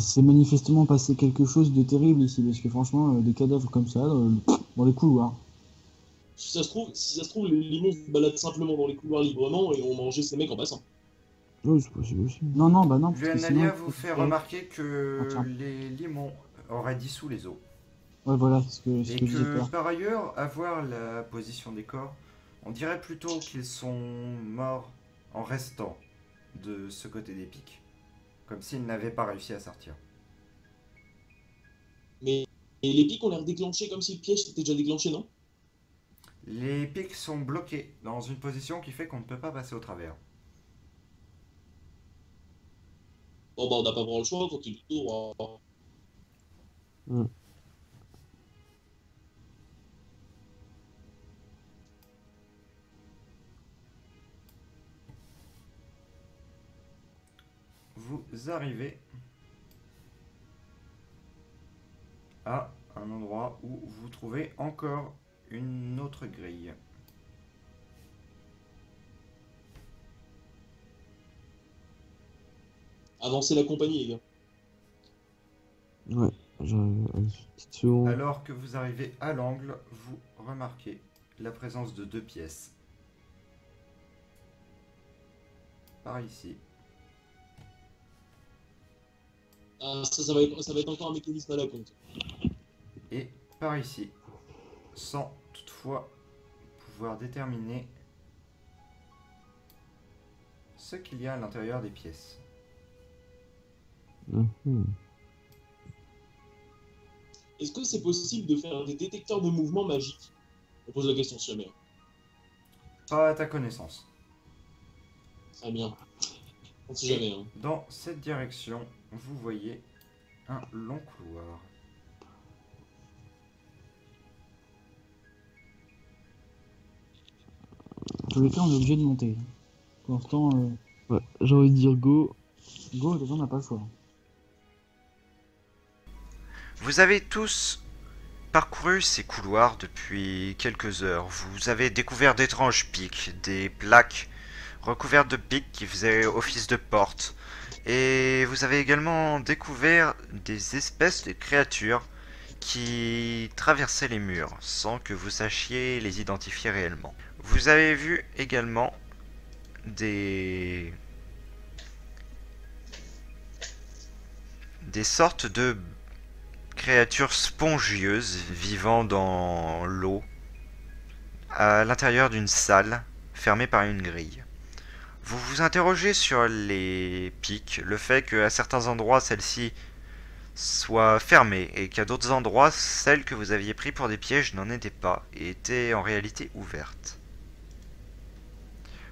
c'est manifestement passé quelque chose de terrible ici, parce que franchement, des cadavres comme ça, dans les couloirs. Si ça se trouve, les limons se baladent simplement dans les couloirs librement et ont mangé ces mecs en passant. Oui, c'est possible aussi. Non, non, bah non, parce que sinon... Luanalia vous fait remarquer que les limons auraient dissous les os. Ouais, voilà, c'est ce Et que je disais que peur. par ailleurs, à voir la position des corps, on dirait plutôt qu'ils sont morts en restant de ce côté des pics. Comme s'ils n'avaient pas réussi à sortir. Mais et les pics ont l'air déclenchés comme si le piège était déjà déclenché, non? Les pics sont bloqués dans une position qui fait qu'on ne peut pas passer au travers. Bon, bah, on n'a pas vraiment le choix, quand il tour. Mm. Vous arrivez à un endroit où vous trouvez encore une autre grille. Avancer la compagnie, les gars. Ouais, j'arrive une petite seconde. Alors que vous arrivez à l'angle, vous remarquez la présence de deux pièces. Par ici. Ah, ça va être encore un mécanisme à la compte. Et par ici. Sans toutefois pouvoir déterminer ce qu'il y a à l'intérieur des pièces. Mhm. Est-ce que c'est possible de faire des détecteurs de mouvement magiques? On pose la question sur la mer. Pas à ta connaissance. Très bien. On sait jamais, hein. Dans cette direction, vous voyez un long couloir. En tous les cas, on est obligé de monter. Pour l'instant, ouais, j'ai envie de dire go. Go, de toute façon, on n'a pas le choix. Vous avez tous parcouru ces couloirs depuis quelques heures. Vous avez découvert d'étranges pics, des plaques recouvertes de pics qui faisaient office de porte. Et vous avez également découvert des espèces de créatures qui traversaient les murs sans que vous sachiez les identifier réellement. Vous avez vu également des sortes de créatures spongieuses vivant dans l'eau à l'intérieur d'une salle fermée par une grille. Vous vous interrogez sur les pics, le fait qu'à certains endroits celles-ci soient fermées et qu'à d'autres endroits celles que vous aviez pris pour des pièges n'en étaient pas et étaient en réalité ouvertes.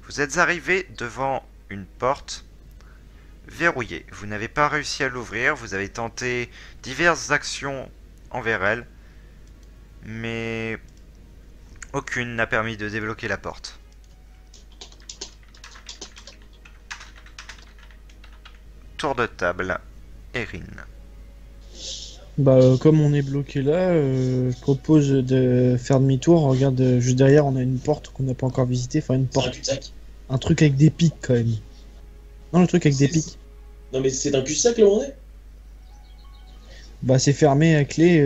Vous êtes arrivé devant une porte verrouillée. Vous n'avez pas réussi à l'ouvrir, vous avez tenté diverses actions envers elle, mais aucune n'a permis de débloquer la porte. Tour de table, Erin. Bah, comme on est bloqué là, je propose de faire demi-tour. Regarde, juste derrière, on a une porte qu'on n'a pas encore visitée. Enfin, une C'est un porte. cul-de-sac? Un truc avec des pics quand même. Non, le truc avec des C'est- pics. Non, mais c'est un cul-de-sac là où on est? Bah, c'est fermé à clé.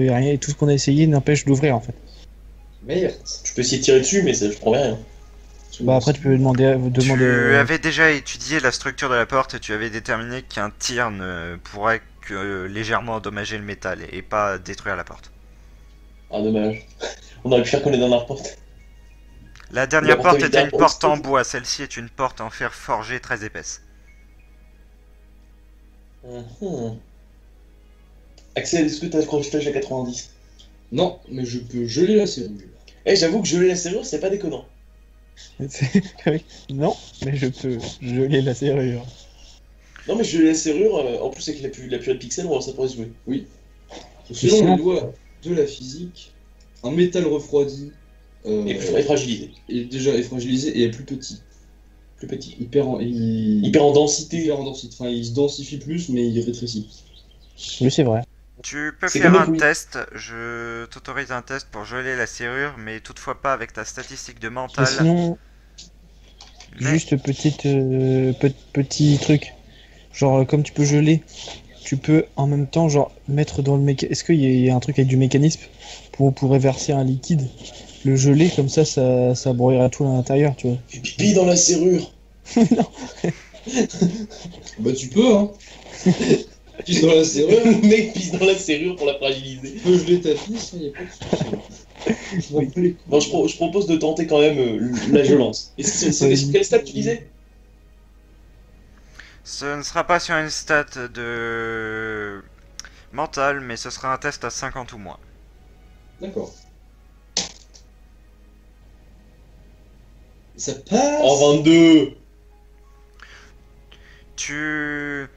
Y a rien, et tout ce qu'on a essayé n'empêche d'ouvrir en fait. Merde. Je peux essayer de tirer dessus, mais ça, je promets rien. Bah, après, tu peux demander. Tu demander avais déjà étudié la structure de la porte et tu avais déterminé qu'un tir ne pourrait que légèrement endommager le métal et pas détruire la porte. Ah, dommage. On aurait pu faire comme les dernières portes. La dernière La porte porte était une militaire, porte en oh, bois, celle-ci est une porte en fer forgé très épaisse. Mhm. Axel, est-ce que t'as accroché à 90? Non, mais je peux geler la serrure. Eh, j'avoue que geler la serrure, c'est pas déconnant. Oui. Non, mais je peux geler la serrure. Non, mais geler la serrure, en plus avec la purée de pixels, ça pourrait se jouer. Oui. sinon- Selon les lois de la physique, un métal refroidi Et fragilisé. est fragilisé et est plus petit. Plus petit. Il Hyper en densité. perd en densité. Enfin, il se densifie plus, mais il rétrécit. Oui, c'est vrai. Tu peux C'est faire comme un le quiz. test, je t'autorise un test pour geler la serrure, mais toutefois pas avec ta statistique de Mais mental. sinon, Mais juste petit truc. Genre, comme tu peux geler, tu peux en même temps, genre, mettre dans le mécanisme. Est-ce qu'il y a un truc avec du mécanisme où on pourrait verser un liquide, le geler, comme ça brouillera tout à l'intérieur, tu vois. Fais pipi dans la serrure. Non. Bah tu peux, hein. Pisse dans la serrure. Le mec pisse dans la serrure pour la fragiliser. Tu peux geler ta pisse, y a pas de souci. Je m'en bats les couilles. Non, je propose de tenter quand même la violence. Et c'est sur quel stade tu disais? Ce ne sera pas sur une stat de mental, mais ce sera un test à 50 ou moins. D'accord. Ça passe. En 22. Tu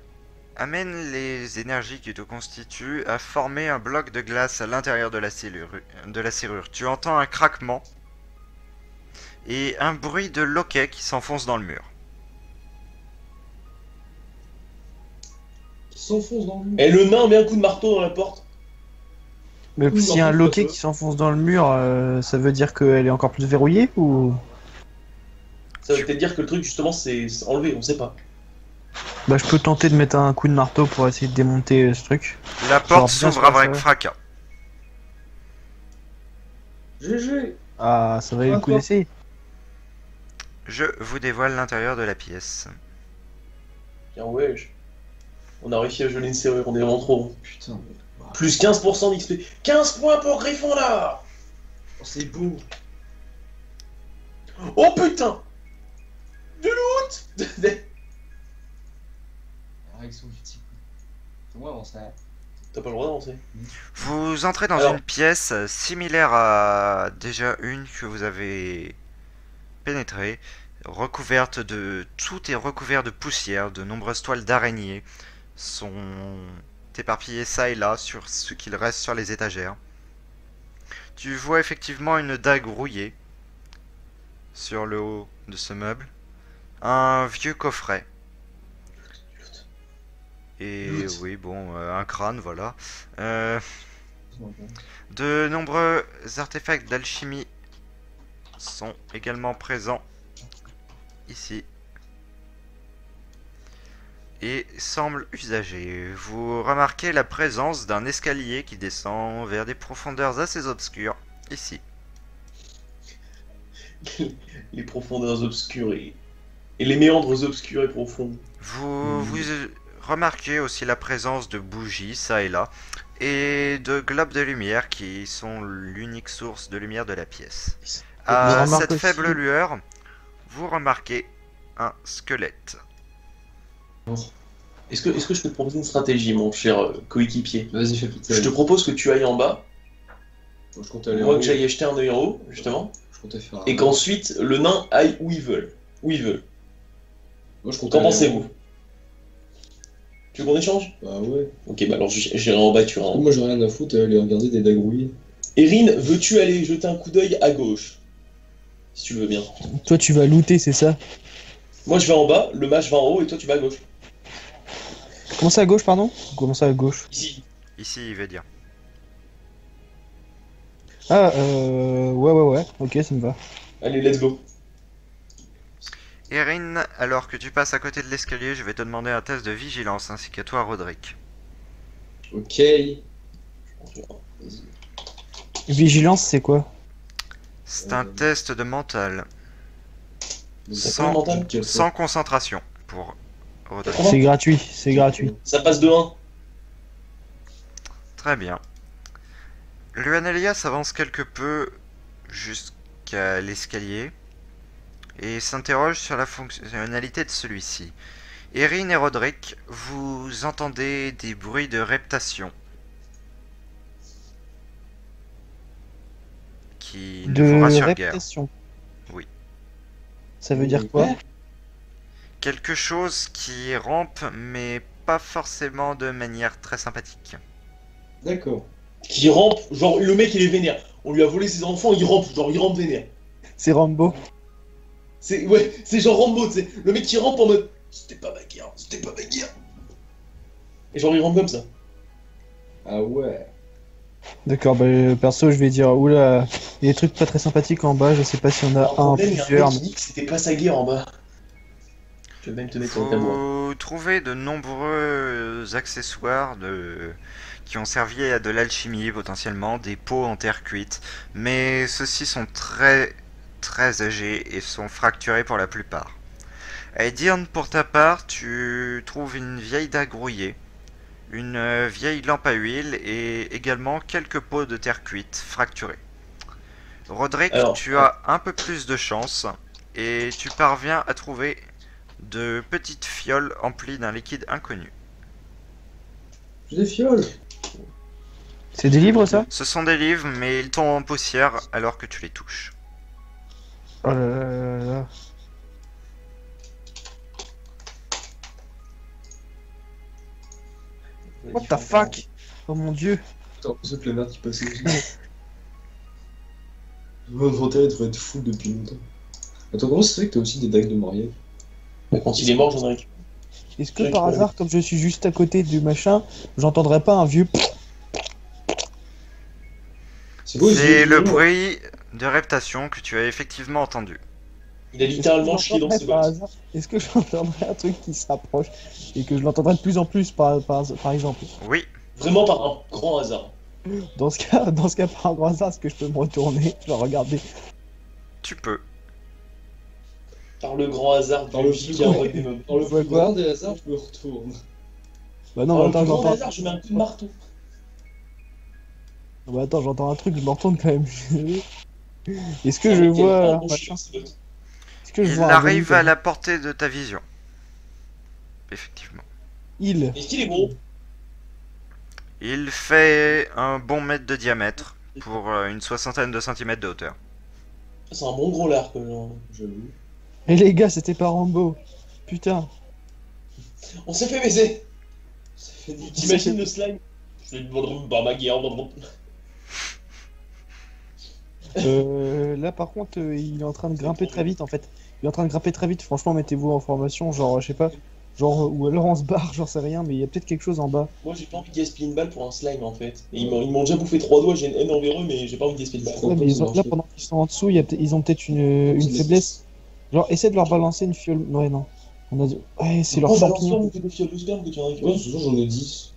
amènes les énergies qui te constituent à former un bloc de glace à l'intérieur de la serrure. Tu entends un craquement et un bruit de loquet qui s'enfonce dans le mur. Qui s'enfonce dans le mur. Et le nain met un coup de marteau dans la porte. Mais Oui, s'il y a un non, loquet pas qui s'enfonce dans le mur, ça veut dire qu'elle est encore plus verrouillée ou... Ça veut peut-être dire que le truc justement c'est enlevé, on sait pas. Bah je peux tenter de mettre un coup de marteau pour essayer de démonter ce truc. La porte bien s'ouvre sûr, avec ça va. fracas. GG. Ah, ça valait le coup Encore. d'essayer. Je vous dévoile l'intérieur de la pièce. Tiens, wesh. On a réussi à geler une serrure, on est vraiment trop bon. Putain, mais... Plus 15% d'XP. 15 points pour Gryffondor. Oh, c'est beau. Oh putain. Du loot. Avec son petit coup. C'est moi avant ça. T'as pas le droit d'avancer. Vous entrez dans Alors. une pièce similaire à déjà une que vous avez pénétrée, recouverte de... Tout est recouvert de poussière, de nombreuses toiles d'araignées sont éparpillées ça et là sur ce qu'il reste sur les étagères. Tu vois effectivement une dague rouillée sur le haut de ce meuble, un vieux coffret. Et Loot. oui, bon, un crâne, voilà. De nombreux artefacts d'alchimie sont également présents ici et semblent usagés. Vous remarquez la présence d'un escalier qui descend vers des profondeurs assez obscures ici. Les profondeurs obscures et les méandres obscurs et profonds. Vous remarquez aussi la présence de bougies ça et là et de globes de lumière qui sont l'unique source de lumière de la pièce. Je À remarque cette aussi- faible lueur, vous remarquez un squelette. Est-ce que je peux te proposer une stratégie, mon cher coéquipier? Vas-y, fais péter. Je te propose que tu ailles en bas, Je compte aller en moi haut. que j'aille acheter un œil en haut, justement, Je compte faire un- et qu'ensuite le nain aille où ils veulent. Où ils veulent. Moi, je compte Qu'en aller en pensez-vous? haut. Tu veux qu'on échange? Bah ouais. Ok, bah alors j'irai en bas, tu iras en haut. Moi, j'ai rien à foutre à aller regarder des dagues rouillées. Erin, veux-tu aller jeter un coup d'œil à gauche? Si tu le veux bien. Toi tu vas looter, c'est ça? Moi je vais en bas, le mage va en haut et toi tu vas à gauche. Comment ça à gauche, pardon? Comment ça à gauche? Ici. Ici, il veut dire. Ah, ouais, ok, ça me va. Allez, let's go. Erin, alors que tu passes à côté de l'escalier, je vais te demander un test de vigilance ainsi qu'à toi, Roderick. Ok. Vigilance, c'est quoi? C'est un test de mental, Ça Sans- fait mental. sans concentration pour Roderick. Comment C'est gratuit, c'est gratuit. Ça passe de 1. Très bien. Luanelia s'avance quelque peu jusqu'à l'escalier et s'interroge sur la fonctionnalité de celui-ci. Erin et Roderick, vous entendez des bruits de reptation qui ne vous De rassurent guère. réputation. Oui. Ça veut dire quoi? Quelque chose qui rampe, mais pas forcément de manière très sympathique. D'accord. Qui rampe, genre le mec il est vénère. On lui a volé ses enfants, il rampe, genre il rampe vénère. C'est Rambo. C'est genre Rambo, tu sais. Le mec qui rampe en mode c'était pas ma guerre, c'était pas ma guerre. Et genre il rampe comme ça. Ah ouais. D'accord, bah perso je vais dire, oula, il y a des trucs pas très sympathiques en bas, je sais pas s'il y en a Alors, un, problème, il y a plusieurs, mec qui dit que c'était pas sa guerre en bas. Tu vas même te mettre sur ta voix. Vous trouvez de nombreux accessoires qui ont servi à de l'alchimie potentiellement, des pots en terre cuite, mais ceux-ci sont très âgés et sont fracturés pour la plupart. Edirn, pour ta part, tu trouves une vieille dague rouillée, une vieille lampe à huile et également quelques pots de terre cuite fracturés. Roderick, Alors, tu as un peu plus de chance et tu parviens à trouver de petites fioles emplies d'un liquide inconnu. J'ai des fioles. C'est des livres, ça? Ce sont des livres, mais ils tombent en poussière alors que tu les touches. Oh là là là là. What the fuck? Oh mon dieu. Attends, c'est que la merde qui passait aussi. Mon inventaire devrait être fou depuis longtemps. Attends, comment ça se fait que t'as aussi des dagues de mariage? Mais quand il est mort, j'en ai récupéré. Est-ce que par hasard, comme je suis juste à côté du machin, j'entendrais pas un vieux... C'est quoi C'est le bruit de reptation que tu as effectivement entendu. Il a littéralement chié dans ses par bottes. hasard, est-ce que j'entendrais un truc qui se rapproche et que je l'entendrais de plus en plus par exemple? Oui, Vraiment par un grand hasard. Dans ce cas, par un grand hasard, est-ce que je peux me retourner? Je vais regarder. tu peux. Par le grand hasard Par du le vie plus qui a grand- envoyé des meubles. Dans le Ouais, plus quoi grand des hasards, je me retourne. Bah non, Par le attends, plus grand j'entends... hasard, je mets un coup de marteau. Bah attends, j'entends un truc, je me retourne quand même. Est-ce que Ah, je mais quel vois... bon machin chien, ce bottes. Est-ce que je Il vois un arrive volume à la portée de ta vision. Effectivement. Il. Est-ce qu'il est gros? Il fait un bon mètre de diamètre pour une soixantaine de centimètres de hauteur. C'est un bon gros lard, quoi. Genre. J'avoue. Et les gars, c'était pas Rambo. Putain. On s'est fait baiser. Ça fait des... T'imagines le slime? Je lui demanderai pas ma guerre. Là par contre, il est en train de grimper très vite en fait. Il est en train de grimper très vite. Franchement, mettez-vous en formation, genre, je sais pas. Genre, ou alors on se barre, j'en sais rien, mais il y a peut-être quelque chose en bas. Moi, j'ai pas envie de gaspiller une balle pour un slime en fait. Et ils m'ont déjà bouffé 3 doigts, j'ai une haine envers eux, mais j'ai pas envie de gaspiller une balle. Ouais, mais là, pendant qu'ils sont en dessous, ils ont peut-être une faiblesse. Genre, essaie de leur balancer une fiole. Ouais, non. On a dit... Ouais, c'est leur Oh, champignon. balance-toi, des fioles de sperme que tu en Ouais, récupères. ce jour j'en ai 10.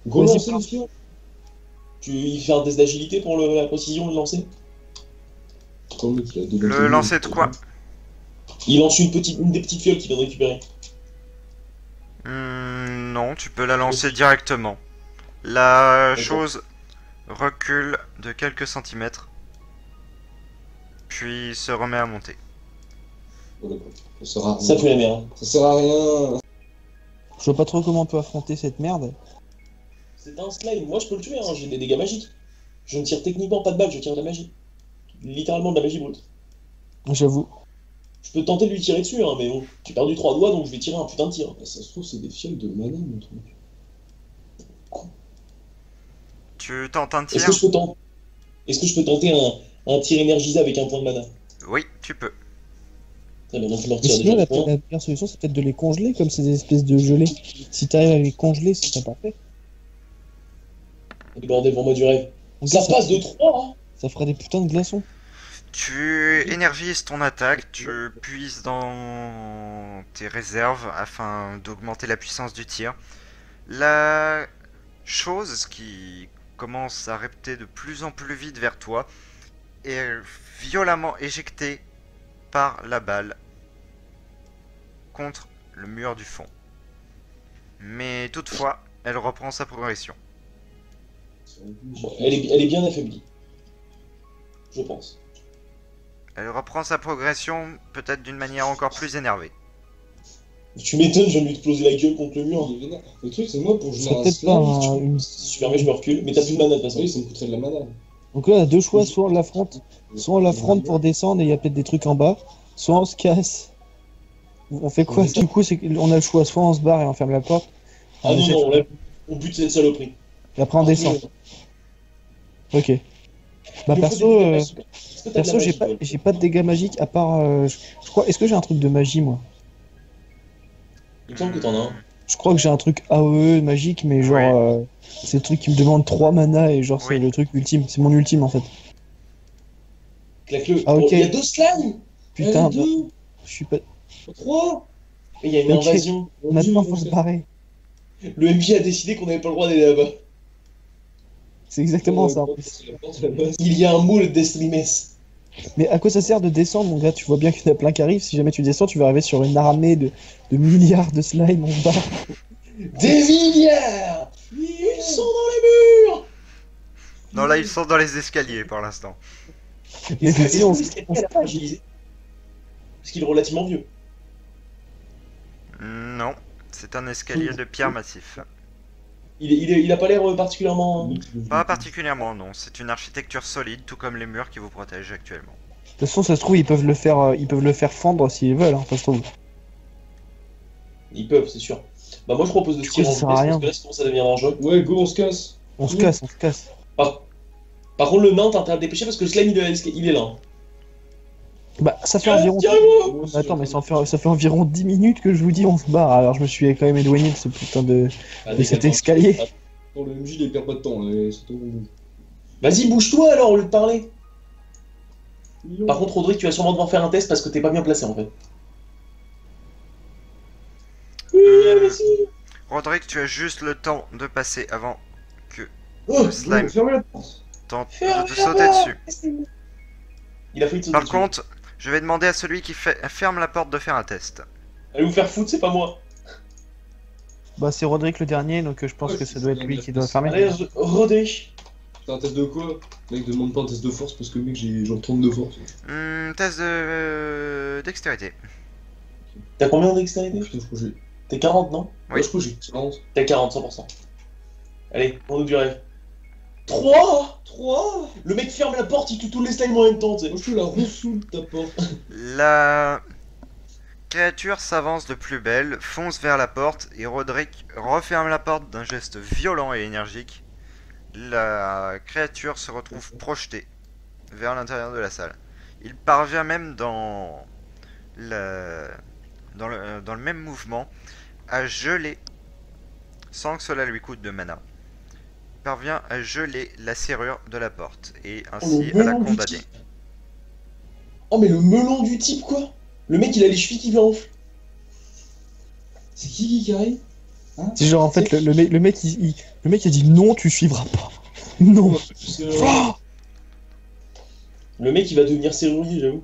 Vas-y, Gros lancer balance. les fioles. Il fait un test d'agilité pour la précision de lancer. Attends, mec, il a deux Le bâtiments. lancer de quoi? Il lance une des petites fioles qu'il vient de récupérer. Non, tu peux la lancer directement. La D'accord. chose recule de quelques centimètres, puis se remet à monter. Oh, d'accord. Ça sert à rien. Ça pue la merde. Ça sert à rien. Je vois pas trop comment on peut affronter cette merde. C'est un slime, moi je peux le tuer, hein. J'ai des dégâts magiques. Je ne tire techniquement pas de balles, je tire de la magie. Littéralement de la magie brute. J'avoue. Je peux tenter de lui tirer dessus, hein, mais bon, j'ai perdu 3 doigts donc je vais tirer un putain de tir. Bah, ça se trouve, c'est des fioles de mana, mon truc. Tu tentes un Est-ce tir? que je peux tenter un tir énergisé avec un point de mana? Oui, tu peux. Très bien, donc je leur Mais tire sinon, déjà. la meilleure solution, c'est peut-être de les congeler, comme ces espèces de gelées. Si t'arrives à les congeler, c'est pas parfait. Du bordel pour moi du rêve. En Ça plus, passe de 3, hein. ça ferait des putains de glaçons. Tu énergises ton attaque, tu puises dans tes réserves afin d'augmenter la puissance du tir. La chose qui commence à repter de plus en plus vite vers toi est violemment éjectée par la balle contre le mur du fond. Mais toutefois, elle reprend sa progression. Bon, elle est bien affaiblie. Je pense. Elle reprend sa progression peut-être d'une manière encore plus énervée. Tu m'étonnes, je viens de lui exploser la gueule contre le mur. Il est vénère. Le truc, c'est moi pour C'est jouer un peut-être pas slime. une... Super, mais je me recule. Mais t'as plus de mana de toute façon. Oui, ça me coûterait de la mana. Donc là, on a deux choix, soit on l'affronte, pour descendre et il y a peut-être des trucs en bas, soit on se casse. On fait quoi? Du coup, c'est qu'on a le choix, soit on se barre et on ferme la porte, Ah non, non, là, on bute cette saloperie. et après on descend. Ok. Bah perso, j'ai pas de dégâts magiques à part... je crois... Est-ce que j'ai un truc de magie, moi? Il me semble que t'en as un. Je crois que j'ai un truc AOE magique, mais genre... Oui. c'est le truc qui me demande 3 mana et genre c'est Oui. le truc ultime. C'est mon ultime en fait. Claque-le. Ah, ok. Oh, il y a 2 slimes. Putain, Deux, je suis pas... 3. Et il y a une Ok. invasion. Maintenant, faut se barrer. Le MJ a décidé qu'on n'avait pas le droit d'aller là-bas. C'est exactement ça. En plus. C'est la porte là-bas. Il y a un mot, le Destiny. Mais à quoi ça sert de descendre, mon gars? Tu vois bien qu'il y en a plein qui arrivent. Si jamais tu descends, tu vas arriver sur une armée de milliards de slime en bas. Des milliards. Ils sont dans les murs. Non, là, ils sont dans les escaliers pour l'instant. Mais si on se Parce qu'il est relativement vieux. Non, c'est un escalier de pierre massif. Il a pas l'air particulièrement. Pas particulièrement, non. C'est une architecture solide, tout comme les murs qui vous protègent actuellement. De toute façon, ça se trouve, ils peuvent le faire fendre s'ils veulent, hein, ça se trouve. Ils peuvent, c'est sûr. Bah, moi je propose de se coup, tirer en ça sert à vitesse rien. parce que là, sinon ça devient dangereux. Ouais, go, on se casse. On se casse, on se casse. Par contre, le nain, t'as intérêt à te dépêcher parce que le slime il est là. Bah, ça fait environ. Tiens-moi. Attends, mais ça fait environ 10 minutes que je vous dis on se barre. Alors je me suis quand même éloigné de ce putain de cet escalier. Pour le MJ, il perd pas de temps, là. C'est tout. Vas-y, bouge-toi alors au lieu de parler. Par contre, Rodrigue, tu vas sûrement devoir faire un test parce que t'es pas bien placé en fait. Roderick, tu as juste le temps de passer avant que Oh, le slime Fermez la porte. tente de te sauter dessus. il a failli te sauter Par dessus. contre, je vais demander à celui qui ferme la porte de faire un test. Allez vous faire foutre, c'est pas moi. Bah, c'est Roderick le dernier, donc je pense Ouais, que ça c'est doit être ça, lui la qui doit place. fermer. Allez, Rodrigue. C'est un test de quoi? Mec, demande pas un test de force parce que, mec, j'ai genre 30 de force. Test de dextérité. T'as combien d'extérité? Putain, je crois que j'ai. T'es 40, non? Oui. Ouais, je crois que j'ai 40. T'es 40, 100%. Allez, on nous du rêve. 3. Le mec ferme la porte, il tue tous les slimes en même temps, tu sais. Moi, je te la ressoule ta porte. La créature s'avance de plus belle, fonce vers la porte et Roderick referme la porte d'un geste violent et énergique. La créature se retrouve projetée vers l'intérieur de la salle. Il parvient même dans le même mouvement à geler, sans que cela lui coûte de mana. Il parvient à geler la serrure de la porte et ainsi à la condamner. Oh mais le melon du type quoi. Le mec il a les chevilles qui lui enflent. C'est qui arrive? C'est genre en fait le mec il a dit non, tu suivras pas. Non. Le mec il va devenir serrurier, j'avoue.